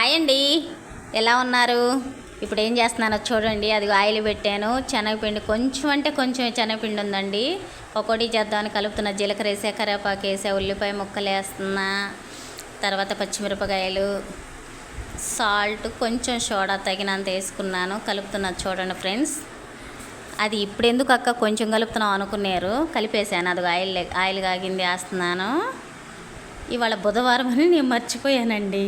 Hi అండి, ఎలా ఉన్నారు? ఇప్పుడు ఏం చేస్తున్నానో చూడండి. అది ఆయిల్ పెట్టాను. శనగపిండి కొంచెం అంటే కొంచెం శనగపిండి ఉందండి. పకోడీ చేద్దామని కలుపుతున్న. జీలకర్ర వేసా, కరివేపాకు వేసా, ఉల్లిపాయ ముక్కలు వేస్తున్నా, తర్వాత పచ్చిమిరపకాయలు, సాల్ట్, కొంచెం సోడా తగినంత వేసుకున్నాను. కలుపుతున్నా చూడండి ఫ్రెండ్స్. అది ఇప్పుడు ఎందుకు అక్క కొంచెం కలుపుతున్నాం అనుకున్నారు. కలిపేసాను. అది ఆయిల్ కాగింది, వేస్తున్నాను. ఇవాళ బుధవారం అని నేను మర్చిపోయానండి.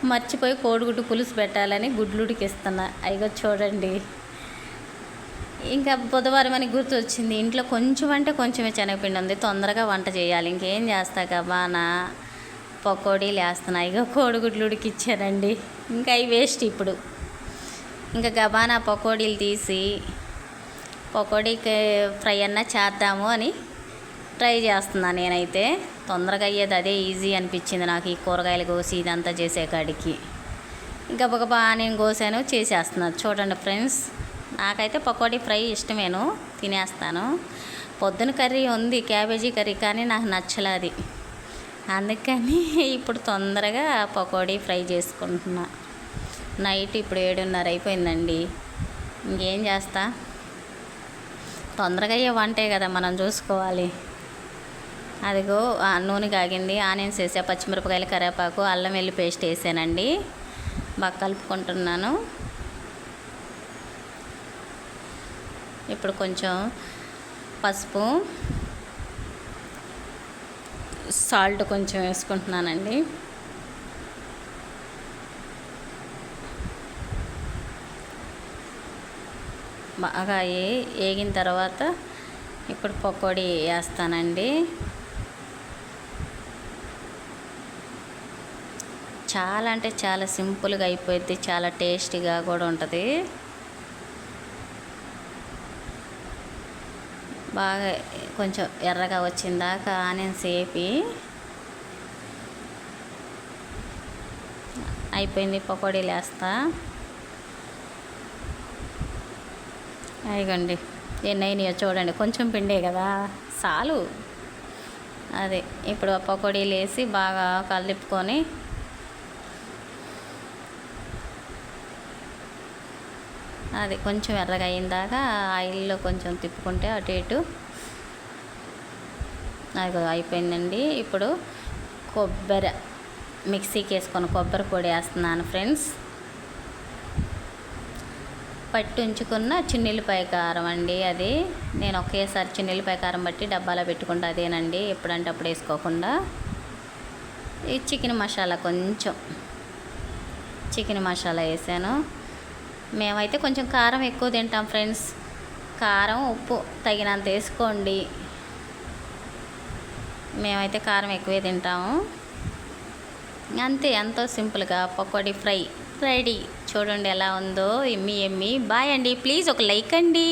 మర్చిపోయి కోడిగుడ్డు పులుసు పెట్టాలని గుడ్లు ఉడికిస్తున్నా. అయ్యో చూడండి, ఇంకా బుధవారం అని గుర్తు వచ్చింది. ఇంట్లో కొంచెం అంటే కొంచెమే శనగపిండి ఉంది. తొందరగా వంట చేయాలి. ఇంకేం చేస్తా గబానా పకోడీలు వేస్తున్నా. ఇక కోడిగుడ్లు ఉడికిచ్చానండి. ఇంకా అవి వేస్ట్. ఇప్పుడు ఇంకా గబానా పకోడీలు తీసి పకోడీకి ఫ్రై అన్నా చేద్దాము అని ట్రై చేస్తున్నాను. నేనైతే తొందరగా అయ్యేది అదే ఈజీ అనిపించింది నాకు. ఈ కూరగాయలు కోసి ఇదంతా చేసే కాడికి ఇంకా గబగబా నేను కోసాను, చేసేస్తున్నాను. చూడండి ఫ్రెండ్స్, నాకైతే పకోడీ ఫ్రై ఇష్టమేను, తినేస్తాను. పొద్దున కర్రీ ఉంది, క్యాబేజీ కర్రీ, కానీ నాకు నచ్చలేదు. అందుకని ఇప్పుడు తొందరగా పకోడీ ఫ్రై చేసుకుంటున్నా. నైట్ ఇప్పుడు 7:30 అయిపోయిందండి. ఇంకేం చేస్తా, తొందరగా అయ్యే వంటే కదా మనం చూసుకోవాలి. అదిగో నూనె కాగింది. ఆనియన్స్ వేసా, పచ్చిమిరపకాయలు, కరివేపాకు, అల్లం వెల్లి పేస్ట్ వేసానండి. బాగా కలుపుకుంటున్నాను. ఇప్పుడు కొంచెం పసుపు, సాల్ట్ కొంచెం వేసుకుంటున్నానండి. బాగా వేగిన తర్వాత ఇప్పుడు పకోడీ వేస్తానండి. చాలా అంటే చాలా సింపుల్గా అయిపోయింది. చాలా టేస్టీగా కూడా ఉంటుంది. బాగా కొంచెం ఎర్రగా వచ్చిందాక ఆనియన్స్ వేపి అయిపోయింది. పకోడీలు వేస్తా. అయిగండి ఎన్నైనాయో చూడండి. కొంచెం పిండే కదా, చాలు. అదే ఇప్పుడు పకోడీలు వేసి బాగా కలుపుకొని అది కొంచెం ఎర్రగా అయిందాక ఆయిల్లో కొంచెం తిప్పుకుంటే అటు ఇటు అది అయిపోయిందండి. ఇప్పుడు కొబ్బరి మిక్సీకి వేసుకొని కొబ్బరి పొడి వేస్తున్నాను ఫ్రెండ్స్. పట్టి ఉంచుకున్న చిన్నెల్లిపాయ కారం అండి. అది నేను ఒకేసారి చిన్నెల్లిపాయ కారం బట్టి డబ్బాలో పెట్టుకుంటా. అదేనండి, ఎప్పుడంటే అప్పుడు వేసుకోకుండా. ఈ చికెన్ మసాలా, కొంచెం చికెన్ మసాలా వేసాను. మేమైతే కొంచెం కారం ఎక్కువ తింటాం ఫ్రెండ్స్. కారం ఉప్పు తగినంత వేసుకోండి. మేమైతే కారం ఎక్కువే తింటాము. అంతే, ఎంతో సింపుల్గా పకోడీ ఫ్రై రెడీ. చూడండి ఎలా ఉందో, ఎమ్మి ఎమ్మి. బాయ్ అండి. ప్లీజ్ ఒక లైక్ అండి.